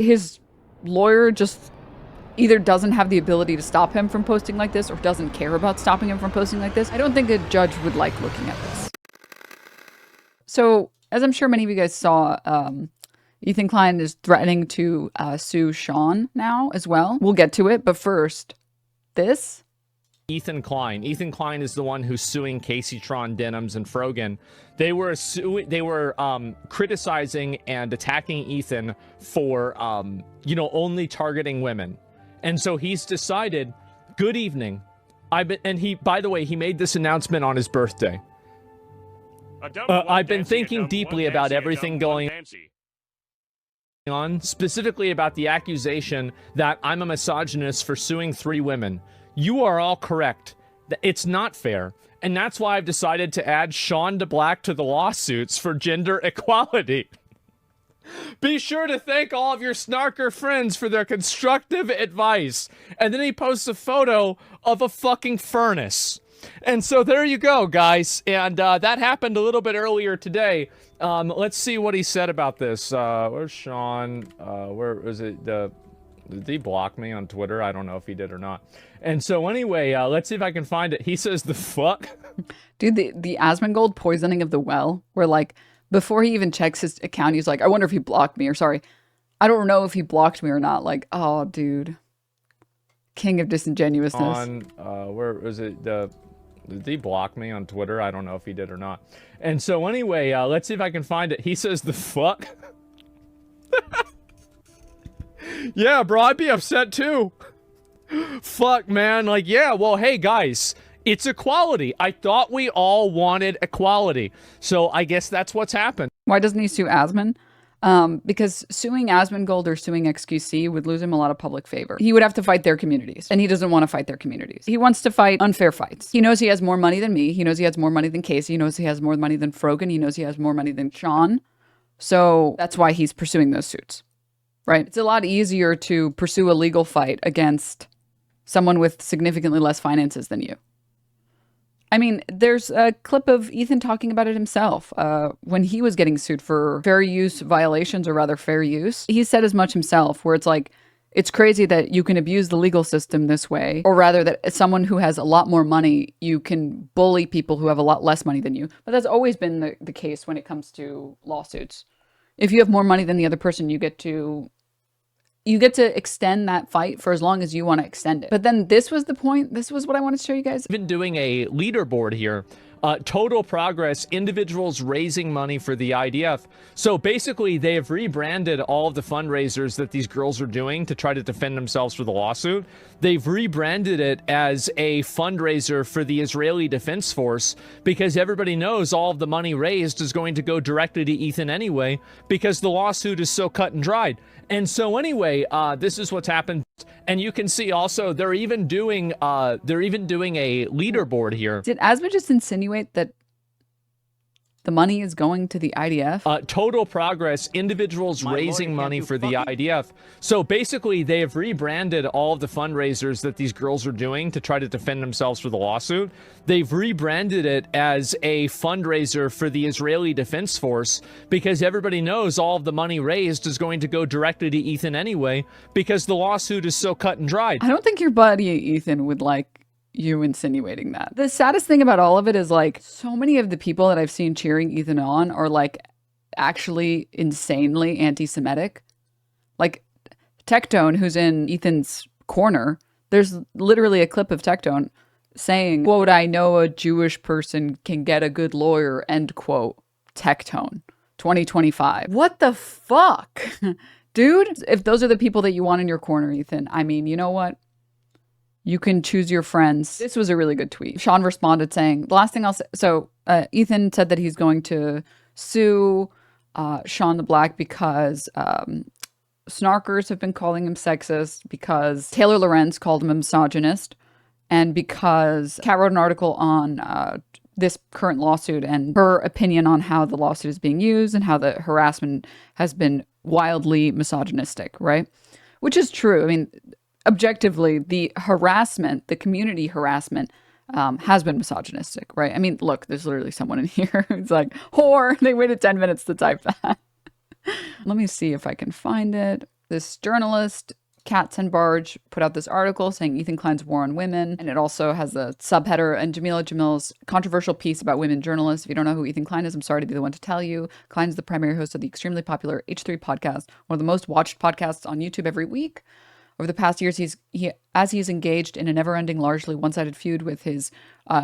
His lawyer just either doesn't have the ability to stop him from posting like this or doesn't care about stopping him from posting like this. I don't think a judge would like looking at this. So, as I'm sure many of you guys saw, Ethan Klein is threatening to sue Sean now as well. We'll get to it, but first, this. Ethan Klein. Ethan Klein is the one who's suing Casey Tron, Denims, and Frogan. They were criticizing and attacking Ethan for, only targeting women. And so he's decided, good evening. By the way, he made this announcement on his birthday. I've been thinking deeply about everything going on, specifically about the accusation that I'm a misogynist for suing 3 women. You are all correct. It's not fair. And that's why I've decided to add Sean DeBlack to the lawsuits for gender equality. Be sure to thank all of your snarker friends for their constructive advice. And then he posts a photo of a fucking furnace. And so there you go, guys. And that happened a little bit earlier today. Let's see what he said about this. Where's Sean? Where is it? Did he block me on Twitter? I don't know if he did or not. And so anyway, let's see if I can find it. He says the fuck. Dude, the Asmongold poisoning of the well, where like before he even checks his account, he's like, I wonder if he blocked me, or sorry, I don't know if he blocked me or not. Like, oh, dude. King of disingenuousness. On, where is it? Did he block me on Twitter? I don't know if he did or not. And so anyway, let's see if I can find it. He says the fuck. Yeah, bro, I'd be upset too. Fuck, man. Like, yeah, well, hey, guys, it's equality. I thought we all wanted equality. So I guess that's what's happened. Why doesn't he sue Asmon? Because suing Asmongold or suing XQC would lose him a lot of public favor. He would have to fight their communities, and he doesn't want to fight their communities. He wants to fight unfair fights. He knows he has more money than me. He knows he has more money than Casey. He knows he has more money than Frogan. He knows he has more money than Sean. So that's why he's pursuing those suits, right? It's a lot easier to pursue a legal fight against someone with significantly less finances than you. I mean, there's a clip of Ethan talking about it himself. When he was getting sued for fair use violations, or rather fair use, he said as much himself, where it's like, it's crazy that you can abuse the legal system this way, or rather that as someone who has a lot more money, you can bully people who have a lot less money than you. But that's always been the case when it comes to lawsuits. If you have more money than the other person, you get to extend that fight for as long as you want to extend it. But then this was the point. This was what I wanted to show you guys. Been doing a leaderboard here. Total progress, individuals raising money for the IDF. So basically, they have rebranded all of the fundraisers that these girls are doing to try to defend themselves for the lawsuit. They've rebranded it as a fundraiser for the Israeli Defense Force because everybody knows all of the money raised is going to go directly to Ethan anyway because the lawsuit is so cut and dried. And so anyway, this is what's happened. And you can see also they're even doing a leaderboard here. Did Asma just insinuate that the money is going to the IDF? Total progress, individuals raising money for the IDF. So basically, they have rebranded all of the fundraisers that these girls are doing to try to defend themselves for the lawsuit. They've rebranded it as a fundraiser for the Israeli Defense Force because everybody knows all of the money raised is going to go directly to Ethan anyway because the lawsuit is so cut and dried. I don't think your buddy Ethan would like you insinuating that. The saddest thing about all of it is like so many of the people that I've seen cheering Ethan on are like actually insanely anti-Semitic. Like Tectone, who's in Ethan's corner, there's literally a clip of Tectone saying, quote, I know a Jewish person can get a good lawyer, end quote, Tectone, 2025. What the fuck? Dude, if those are the people that you want in your corner, Ethan, I mean, you know what? You can choose your friends. This was a really good tweet. Sean responded saying, the last thing I'll say, so Ethan said that he's going to sue Sean the Black because snarkers have been calling him sexist, because Taylor Lorenz called him a misogynist, and because Kat wrote an article on this current lawsuit and her opinion on how the lawsuit is being used and how the harassment has been wildly misogynistic, right? Which is true. I mean, objectively, the harassment, the community harassment, has been misogynistic, right? I mean, look, there's literally someone in here who's like, whore, they waited 10 minutes to type that. Let me see if I can find it. This journalist, Kat Tenbarge, put out this article saying Ethan Klein's war on women. And it also has a subheader and Jamila Jamil's controversial piece about women journalists. If you don't know who Ethan Klein is, I'm sorry to be the one to tell you. Klein's the primary host of the extremely popular H3 podcast, one of the most watched podcasts on YouTube every week. Over the past years, he's engaged in a never-ending, largely one-sided feud with his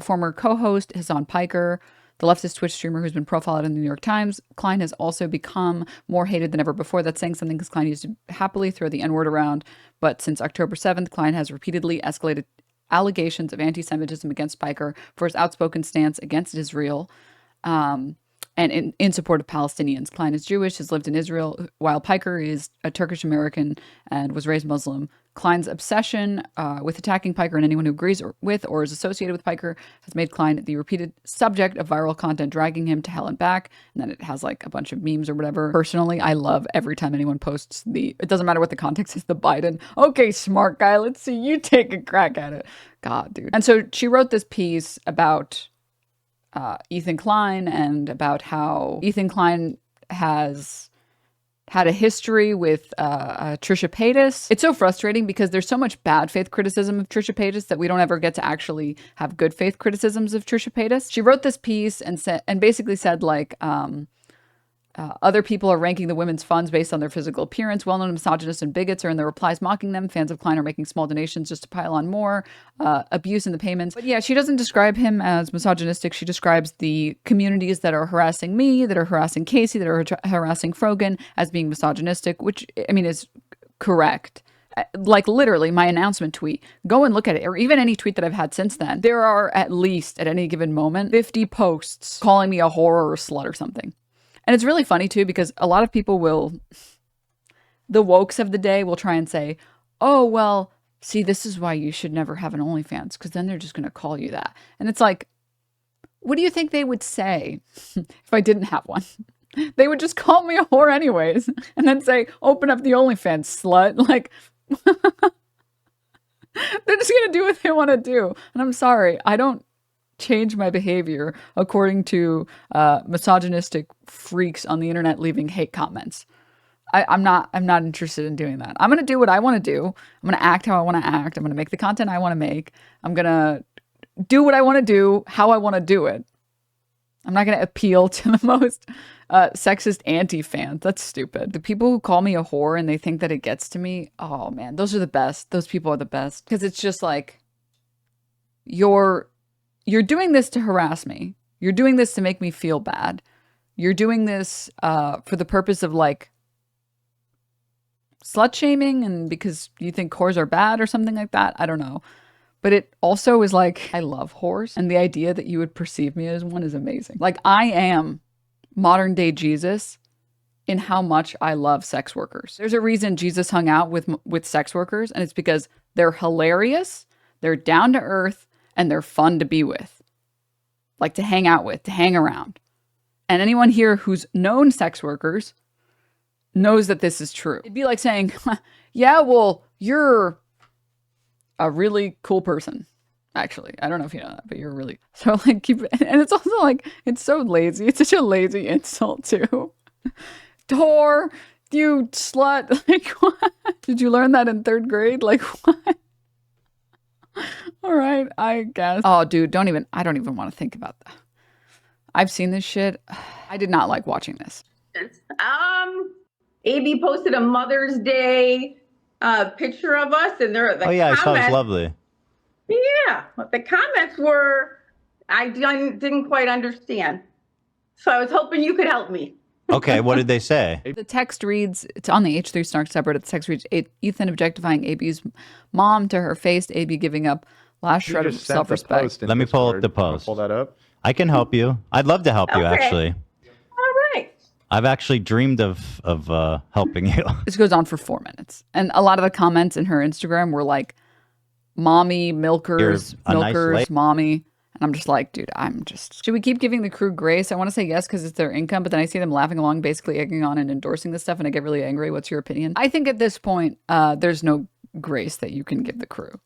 former co-host, Hassan Piker, the leftist Twitch streamer who's been profiled in the New York Times. Klein has also become more hated than ever before. That's saying something because Klein used to happily throw the N-word around. But since October 7th, Klein has repeatedly escalated allegations of anti-Semitism against Piker for his outspoken stance against Israel and in support of Palestinians. Klein is Jewish, has lived in Israel, while Piker is a Turkish-American and was raised Muslim. Klein's obsession with attacking Piker and anyone who agrees with or is associated with Piker has made Klein the repeated subject of viral content, dragging him to hell and back. And then it has like a bunch of memes or whatever. Personally, I love every time anyone posts it doesn't matter what the context is, the Biden, okay, smart guy, let's see you take a crack at it. God, dude. And so she wrote this piece about Ethan Klein and about how Ethan Klein has had a history with Trisha Paytas. It's so frustrating because there's so much bad faith criticism of Trisha Paytas that we don't ever get to actually have good faith criticisms of Trisha Paytas. She wrote this piece and basically said like, other people are ranking the women's funds based on their physical appearance. Well-known misogynists and bigots are in their replies mocking them. Fans of Klein are making small donations just to pile on more abuse in the payments. But yeah, she doesn't describe him as misogynistic. She describes the communities that are harassing me, that are harassing Casey, that are harassing Frogan as being misogynistic, which, I mean, is correct. Like literally my announcement tweet, go and look at it, or even any tweet that I've had since then. There are at least at any given moment 50 posts calling me a whore or a slut or something. And it's really funny too, because a lot of people the wokes of the day will try and say, oh, well, see, this is why you should never have an OnlyFans, because then they're just going to call you that. And it's like, what do you think they would say if I didn't have one? They would just call me a whore anyways, and then say, open up the OnlyFans, slut. Like, they're just going to do what they want to do. And I'm sorry, I don't change my behavior according to misogynistic freaks on the internet leaving hate comments. I'm not interested in doing that. I'm going to do what I want to do. I'm going to act how I want to act. I'm going to make the content I want to make. I'm going to do what I want to do, how I want to do it. I'm not going to appeal to the most sexist anti-fans. That's stupid. The people who call me a whore and they think that it gets to me, oh man, those are the best. Those people are the best. Because it's just like, you're doing this to harass me. You're doing this to make me feel bad. You're doing this for the purpose of like slut shaming and because you think whores are bad or something like that. I don't know. But it also is like, I love whores. And the idea that you would perceive me as one is amazing. Like I am modern day Jesus in how much I love sex workers. There's a reason Jesus hung out with sex workers, and it's because they're hilarious, they're down to earth, and they're fun to be with, like to hang out with, to hang around. And anyone here who's known sex workers knows that this is true. It'd be like saying, yeah, well, you're a really cool person. Actually, I don't know if you know that, but you're really, so like, and it's also like, it's so lazy. It's such a lazy insult too. Whore, you slut. Like, what? Did you learn that in 3rd grade? Like, what? All right, I guess. Oh, dude, I don't even want to think about that. I've seen this shit. I did not like watching this. AB posted a Mother's Day picture of us, and there are the I saw it was comments. lovely. Yeah, the comments were, I didn't quite understand. So I was hoping you could help me. Okay, what did they say? The text reads, it's on the H3 Snark subreddit. The text reads, Ethan objectifying AB's mom to her face, AB giving up last shred of self-respect. Let me pull up the post. Pull that up. I can help you. I'd love to help you, Okay. actually. All right. I've actually dreamed of helping you. This goes on for 4 minutes. And a lot of the comments in her Instagram were like, mommy, milkers, You're a nice lady. mommy. And I'm just like, dude, should we keep giving the crew grace? I want to say yes because it's their income, but then I see them laughing along, basically egging on and endorsing this stuff, and I get really angry. What's your opinion? I think at this point, there's no grace that you can give the crew.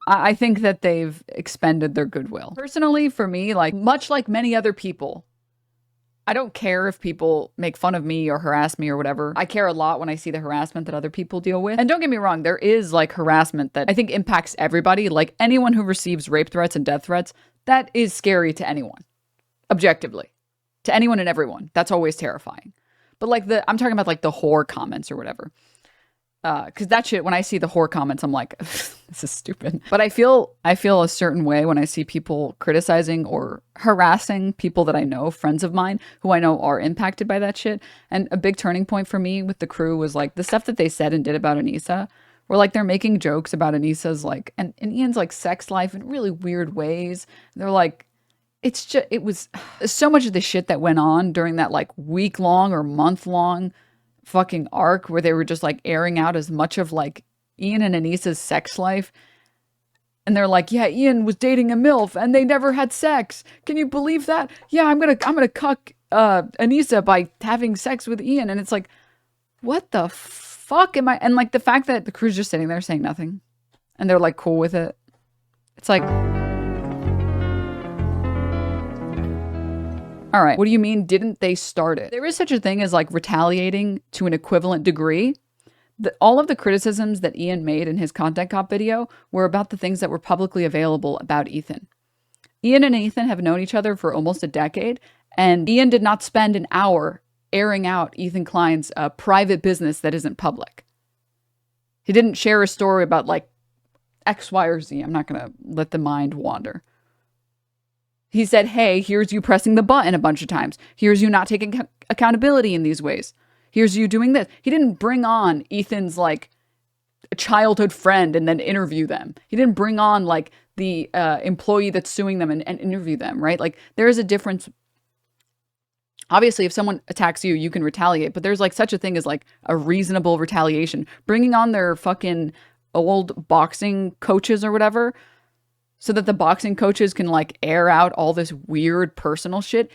I think that they've expended their goodwill. Personally, for me, like much like many other people, I don't care if people make fun of me or harass me or whatever. I care a lot when I see the harassment that other people deal with. And don't get me wrong, there is like harassment that I think impacts everybody. Like anyone who receives rape threats and death threats, that is scary to anyone, objectively. To anyone and everyone. That's always terrifying. But like I'm talking about like the whore comments or whatever. Because that shit, when I see the whore comments, I'm like, this is stupid. But I feel a certain way when I see people criticizing or harassing people that I know, friends of mine, who I know are impacted by that shit. And a big turning point for me with the crew was like the stuff that they said and did about Anissa. Where like they're making jokes about Anissa's like, and Ian's like sex life in really weird ways. They're like, it was so much of the shit that went on during that like week-long or month-long fucking arc where they were just like airing out as much of like Ian and Anissa's sex life. And they're like, yeah, Ian was dating a MILF and they never had sex. Can you believe that? Yeah, I'm gonna cuck Anissa by having sex with Ian. And it's like, what the fuck am I? And like the fact that the crew's just sitting there saying nothing and they're like cool with it. It's like, all right, what do you mean didn't they start it? There is such a thing as like retaliating to an equivalent degree. All of the criticisms that Ian made in his content cop video were about the things that were publicly available about Ethan. Ian and Ethan have known each other for almost a decade, and Ian did not spend an hour airing out Ethan Klein's private business that isn't public. He didn't share a story about like X, Y, or Z. I'm not going to let the mind wander. He said, hey, here's you pressing the button a bunch of times. Here's you not taking accountability in these ways. Here's you doing this. He didn't bring on Ethan's like childhood friend and then interview them. He didn't bring on like the employee that's suing them and interview them, right? Like there is a difference. Obviously, if someone attacks you, you can retaliate, but there's like such a thing as like a reasonable retaliation. Bringing on their fucking old boxing coaches or whatever so that the boxing coaches can like air out all this weird personal shit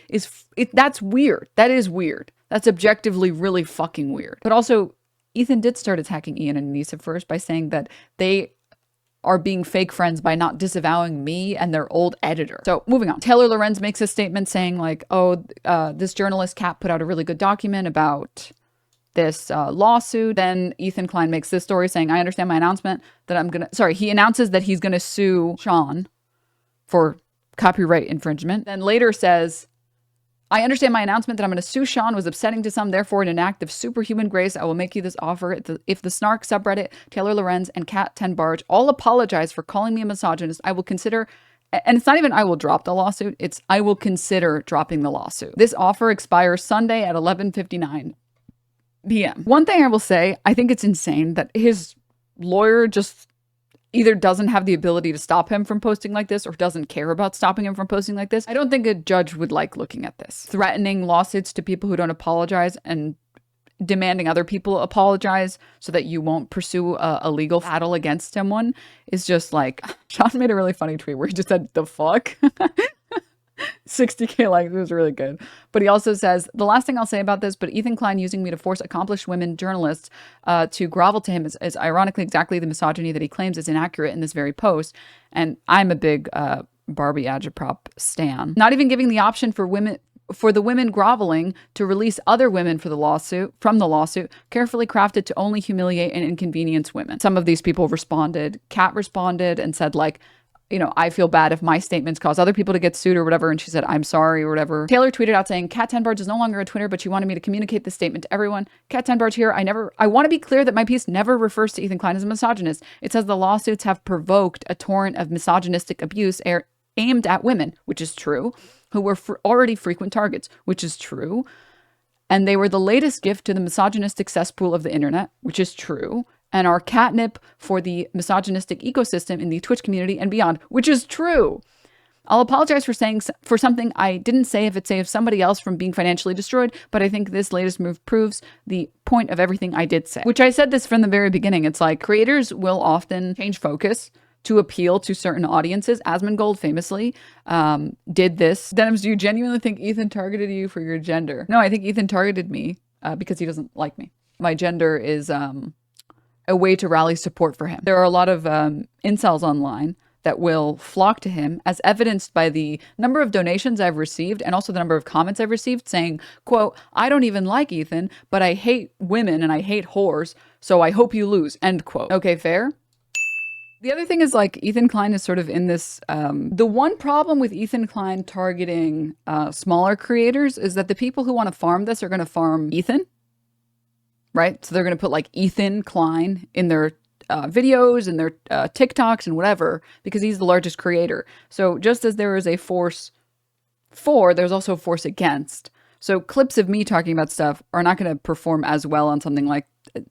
that's weird. That is weird. That's objectively really fucking weird. But also, Ethan did start attacking Ian and Anissa first by saying that they are being fake friends by not disavowing me and their old editor. So moving on. Taylor Lorenz makes a statement saying like, oh, this journalist Kat put out a really good document about this lawsuit. Then Ethan Klein makes this story saying, I understand my announcement that he announces that he's going to sue Sean for copyright infringement. Then later says, I understand my announcement that I'm going to sue Sean was upsetting to some. Therefore, in an act of superhuman grace, I will make you this offer. If the Snark subreddit, Taylor Lorenz, and Kat Tenbarge all apologize for calling me a misogynist, I will consider, and it's not even I will drop the lawsuit, it's I will consider dropping the lawsuit. This offer expires Sunday at 11:59 p.m. One thing I will say, I think it's insane that his lawyer just either doesn't have the ability to stop him from posting like this or doesn't care about stopping him from posting like this. I don't think a judge would like looking at this. Threatening lawsuits to people who don't apologize and demanding other people apologize so that you won't pursue a legal battle against someone is just like, Sean made a really funny tweet where he just said, the fuck? 60K likes, it was really good. But he also says, the last thing I'll say about this, but Ethan Klein using me to force accomplished women journalists to grovel to him is ironically exactly the misogyny that he claims is inaccurate in this very post. And I'm a big Barbie agitprop stan. Not even giving the option for the women groveling to release other women from the lawsuit, carefully crafted to only humiliate and inconvenience women. Some of these people responded. Kat responded and said like, you know, I feel bad if my statements cause other people to get sued or whatever. And she said, I'm sorry or whatever. Taylor tweeted out saying, Kat Tenbarge is no longer a Twitter, but she wanted me to communicate this statement to everyone. Kat Tenbarge here. I want to be clear that my piece never refers to Ethan Klein as a misogynist. It says the lawsuits have provoked a torrent of misogynistic abuse aimed at women, which is true, who were already frequent targets, which is true. And they were the latest gift to the misogynistic cesspool of the internet, which is true. And are catnip for the misogynistic ecosystem in the Twitch community and beyond, which is true. I'll apologize for something I didn't say if it saves somebody else from being financially destroyed, but I think this latest move proves the point of everything I did say. Which I said this from the very beginning. It's like creators will often change focus to appeal to certain audiences. Asmongold famously did this. Denims, do you genuinely think Ethan targeted you for your gender? No, I think Ethan targeted me because he doesn't like me. My gender is a way to rally support for him. There are a lot of incels online that will flock to him, as evidenced by the number of donations I've received and also the number of comments I've received saying, quote, I don't even like Ethan, but I hate women and I hate whores, so I hope you lose, end quote. Okay, fair? The other thing is, like, Ethan Klein is sort of in this, the one problem with Ethan Klein targeting smaller creators is that the people who want to farm this are going to farm Ethan, right? So they're going to put like Ethan Klein in their videos and their TikToks and whatever, because he's the largest creator. So just as there is a force for, there's also a force against. So clips of me talking about stuff are not going to perform as well on something like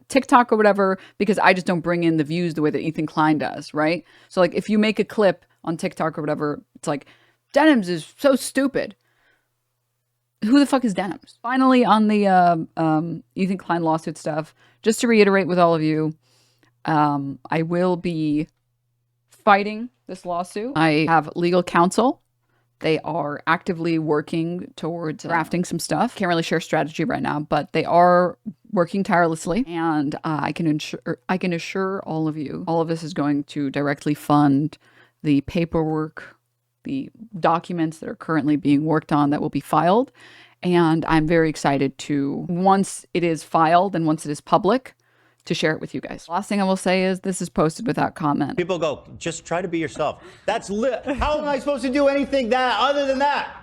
TikTok or whatever, because I just don't bring in the views the way that Ethan Klein does, right? So like if you make a clip on TikTok or whatever, it's like, Denims is so stupid. Who the fuck is Denims? Finally, on the Ethan Klein lawsuit stuff, just to reiterate with all of you, I will be fighting this lawsuit. I have legal counsel. They are actively working towards drafting some stuff. Can't really share strategy right now, but they are working tirelessly. And I can assure all of you, all of this is going to directly fund the paperwork, the documents that are currently being worked on that will be filed. And I'm very excited to, once it is filed and once it is public, to share it with you guys. Last thing I will say is this is posted without comment. People go, just try to be yourself. That's lit. How am I supposed to do anything other than that?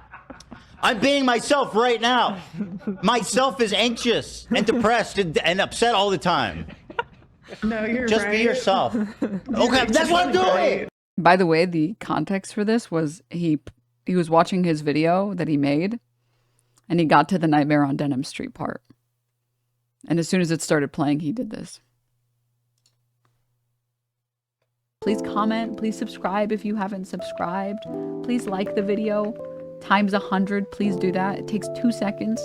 I'm being myself right now. Myself is anxious and depressed and upset all the time. No, you're just right. be yourself. Okay, that's what I'm doing. By the way, the context for this was he was watching his video that he made, and he got to the Nightmare on Denim Street part. And as soon as it started playing, he did this. Please comment. Please subscribe if you haven't subscribed. Please like the video. Times 100. Please do that. It takes 2 seconds.